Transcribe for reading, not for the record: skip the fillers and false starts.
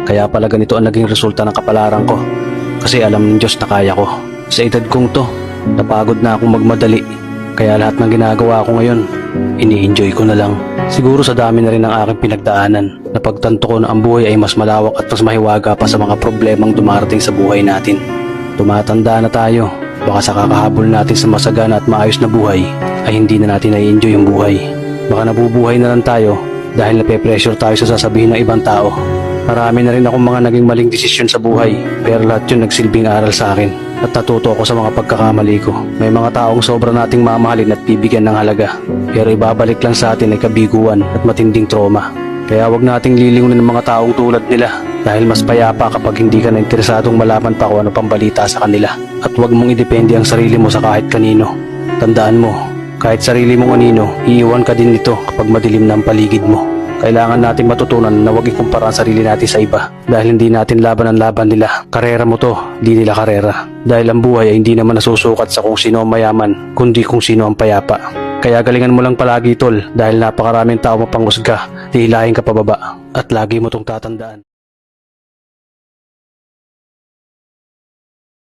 Kaya pala ganito ang naging resulta ng kapalaran ko. Kasi alam ng Diyos na kaya ko. Sa edad kong to, napagod na akong magmadali. Kaya lahat ng ginagawa ko ngayon, ini-enjoy ko na lang. Siguro sa dami na rin ng aking pinagdaanan, napagtanto ko na ang buhay ay mas malawak at mas mahiwaga pa sa mga problemang dumarating sa buhay natin. Tumatanda na tayo, baka sa kakahabol natin sa masagana at maayos na buhay, ay hindi na natin na-enjoy yung buhay. Baka nabubuhay na lang tayo dahil nape-pressure tayo sa sasabihin ng ibang tao. Marami na rin akong mga naging maling desisyon sa buhay, pero lahat yun nagsilbing aral sa akin at natuto ako sa mga pagkakamali ko. May mga taong sobra nating mamahalin at bibigyan ng halaga, pero ibabalik lang sa atin ay kabiguan at matinding trauma. Kaya wag nating lilingunin ng mga taong tulad nila dahil mas payapa kapag hindi ka na interesadong malaman pa kung ano pang balita sa kanila. At wag mong idepende ang sarili mo sa kahit kanino. Tandaan mo, kahit sarili mong anino, iiwan ka din nito kapag madilim na ang paligid mo. Kailangan nating matutunan na huwag ikumpara ang sarili natin sa iba dahil hindi natin laban ang laban nila. Karera mo to, di nila karera. Dahil ang buhay ay hindi naman nasusukat sa kung sino ang mayaman, kundi kung sino ang payapa. Kaya galingan mo lang palagi tol dahil napakaraming tao mapanghusga, hihilahin ka pababa at lagi mo tong tatandaan.